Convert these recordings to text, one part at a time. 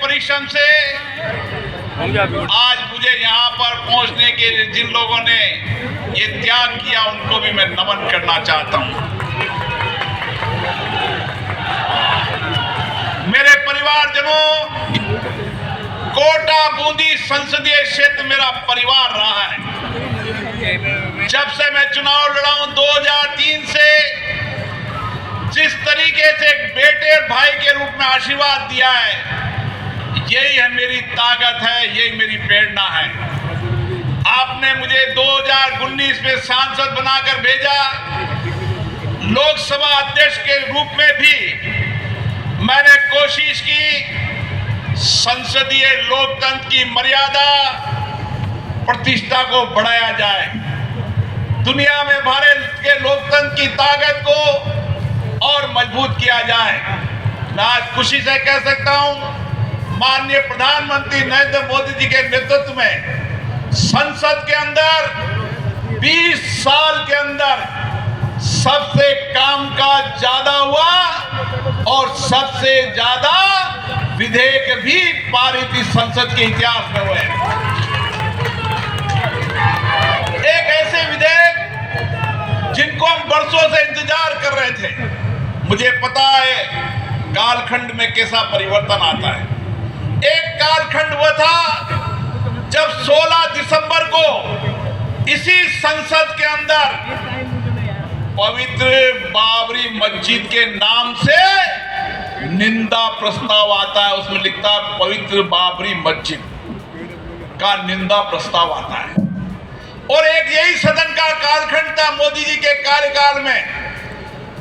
परिश्रम से आज मुझे यहाँ पर पहुँचने के लिए जिन लोगों ने ये त्याग किया उनको भी मैं नमन करना चाहता हूँ। मेरे परिवारजनों, कोटा बूंदी संसदीय क्षेत्र मेरा परिवार रहा है। जब से मैं चुनाव लड़ा हूं 2003 से, जिस तरीके से एक बेटे और भाई के रूप में आशीर्वाद दिया है, यही है मेरी ताकत है, यही मेरी प्रेरणा है। आपने मुझे 2019 में सांसद बनाकर भेजा, लोकसभा अध्यक्ष के रूप में भी मैंने कोशिश की संसदीय लोकतंत्र की मर्यादा प्रतिष्ठा को बढ़ाया जाए, दुनिया में भारत के लोकतंत्र की ताकत को और मजबूत किया जाए। मैं आज खुशी से कह सकता हूं, माननीय प्रधानमंत्री नरेंद्र मोदी जी के नेतृत्व में संसद के अंदर 20 साल के अंदर सबसे कामकाज ज्यादा हुआ और सबसे ज्यादा विधेयक भी पारित इस संसद के इतिहास में हुए। एक ऐसे विधेयक जिनको हम वर्षों से इंतजार कर रहे थे। मुझे पता है कालखंड में कैसा परिवर्तन आता है। एक कालखंड हुआ था जब 16 दिसंबर को इसी संसद के अंदर पवित्र बाबरी मस्जिद के नाम से निंदा प्रस्ताव आता है। उसमें लिखता है पवित्र बाबरी मस्जिद का निंदा प्रस्ताव आता है। और एक यही सदन का कालखंड था मोदी जी के कार्यकाल में,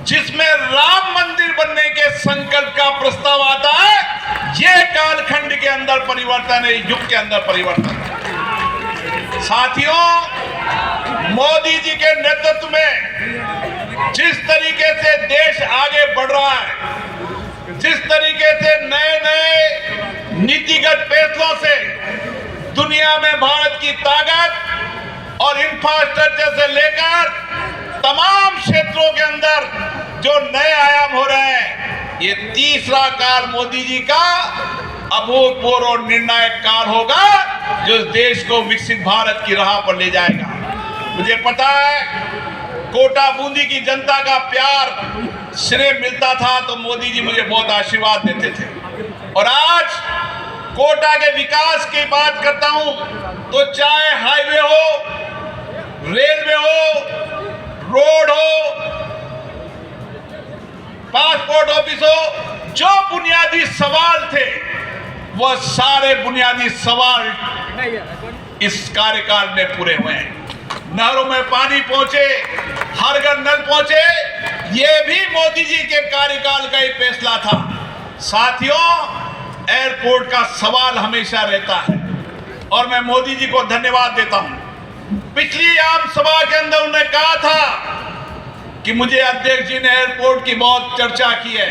जिसमें राम मंदिर बनने के संकल्प का प्रस्ताव आता है। यह कालखंड के अंदर परिवर्तन है, युग के अंदर परिवर्तन है। साथियों, मोदी जी के नेतृत्व में जिस तरीके से देश आगे बढ़ रहा है, जिस तरीके से नए नए नीतिगत फैसलों से दुनिया में भारत की ताकत और इंफ्रास्ट्रक्चर से लेकर तमाम क्षेत्रों के अंदर जो नए आयाम हो रहे हैं, ये तीसरा काल मोदी जी का अभूतपूर्व और निर्णायक काल होगा, जो देश को विकसित भारत की राह पर ले जाएगा। मुझे पता है कोटा बूंदी की जनता का प्यार श्रेय मिलता था तो मोदी जी मुझे बहुत आशीर्वाद देते थे। और आज कोटा के विकास की बात करता हूं तो चाहे हाईवे हो, रेलवे हो, रोड हो, पासपोर्ट ऑफिस हो, जो बुनियादी सवाल थे वह सारे बुनियादी सवाल इस कार्यकाल में पूरे हुए हैं। नहरों में पानी पहुंचे, हर घर नल पहुंचे, यह भी मोदी जी के कार्यकाल का ही फैसला था। साथियों, एयरपोर्ट का सवाल हमेशा रहता है और मैं मोदी जी को धन्यवाद देता हूं। पिछली आम सभा के अंदर उन्होंने कहा था कि मुझे अध्यक्ष जी ने एयरपोर्ट की बहुत चर्चा की है।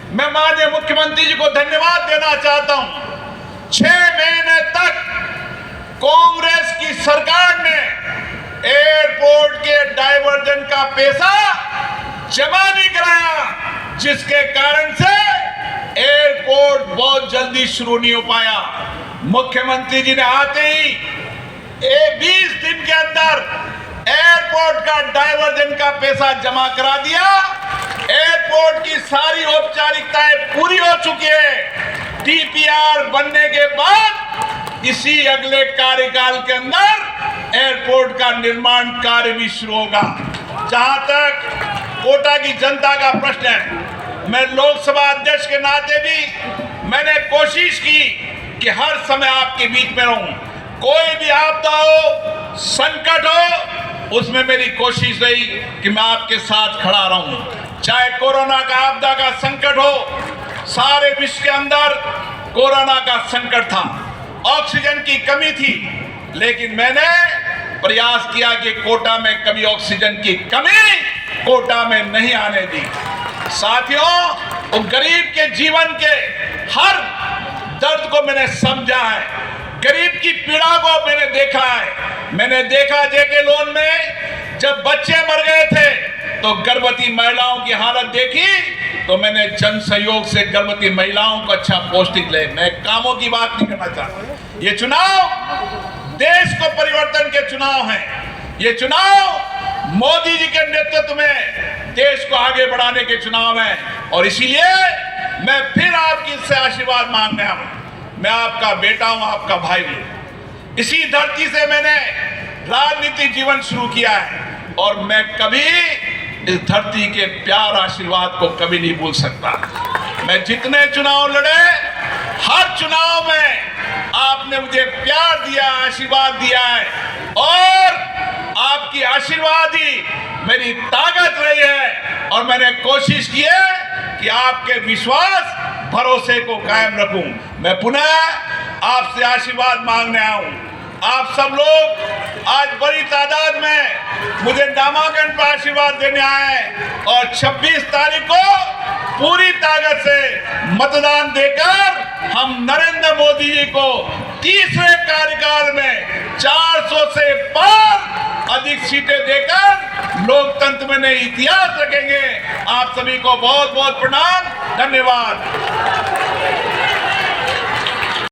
मैं माननीय मुख्यमंत्री जी को धन्यवाद देना चाहता हूं। 6 महीने तक कांग्रेस की सरकार ने एयरपोर्ट के डायवर्जन का पैसा जमा नहीं कराया, जिसके कारण से एयरपोर्ट बहुत जल्दी शुरू नहीं हो पाया। मुख्यमंत्री जी ने आते ही 20 दिन के अंदर एयरपोर्ट का डायवर्जन का पैसा जमा करा दिया। एयरपोर्ट की सारी औपचारिकताएं पूरी हो चुकी है। डीपीआर बनने के बाद इसी अगले कार्यकाल के अंदर एयरपोर्ट का निर्माण कार्य भी शुरू होगा। जहां तक कोटा की जनता का प्रश्न है, मैं लोकसभा अध्यक्ष के नाते भी मैंने कोशिश की कि हर समय आपके बीच में रहूं। कोई भी आपदा हो, संकट हो, उसमें मेरी कोशिश रही कि मैं आपके साथ खड़ा रहूं। चाहे कोरोना का आपदा का संकट हो, सारे विश्व के अंदर कोरोना का संकट था, ऑक्सीजन की कमी थी, लेकिन मैंने प्रयास किया कि कोटा में कभी ऑक्सीजन की कमी कोटा में नहीं आने दी। साथियों, वो गरीब के जीवन के हर दर्द को मैंने समझा है, गरीब की पीड़ा को मैंने देखा है। मैंने देखा जेके लोन में जब बच्चे मर गए थे तो गर्भवती महिलाओं की हालत देखी तो मैंने जन सहयोग से गर्भवती महिलाओं को अच्छा पोस्टिंग ले। मैं कामों की बात नहीं करना चाहता। ये चुनाव देश को परिवर्तन के चुनाव हैं। ये चुनाव मोदी जी के नेतृत्व में देश को आगे बढ़ाने के चुनाव हैं। और इसीलिए मैं फिर आपकी से आशीर्वाद मांगने आया हूं। मैं आपका बेटा हूं, आपका भाई हूं। इसी धरती से मैंने राजनीतिक जीवन शुरू किया है और मैं कभी इस धरती के प्यार आशीर्वाद को कभी नहीं भूल सकता। मैं जितने चुनाव लड़े, हर चुनाव में आपने मुझे प्यार दिया, आशीर्वाद दिया है और आपकी आशीर्वाद ही मेरी ताकत रही है। और मैंने कोशिश की है कि आपके विश्वास भरोसे को कायम रखूं। मैं पुनः आपसे आशीर्वाद मांगने आया हूं। आप सब लोग आज बड़ी तादाद में मुझे नामांकन पर आशीर्वाद देने आए हैं और 26 तारीख को पूरी ताकत से मतदान देकर हम नरेंद्र मोदी जी को तीसरे कार्यकाल में 400 से पार अधिक सीटें देकर लोकतंत्र में नए इतिहास रखेंगे। आप सभी को बहुत बहुत प्रणाम, धन्यवाद।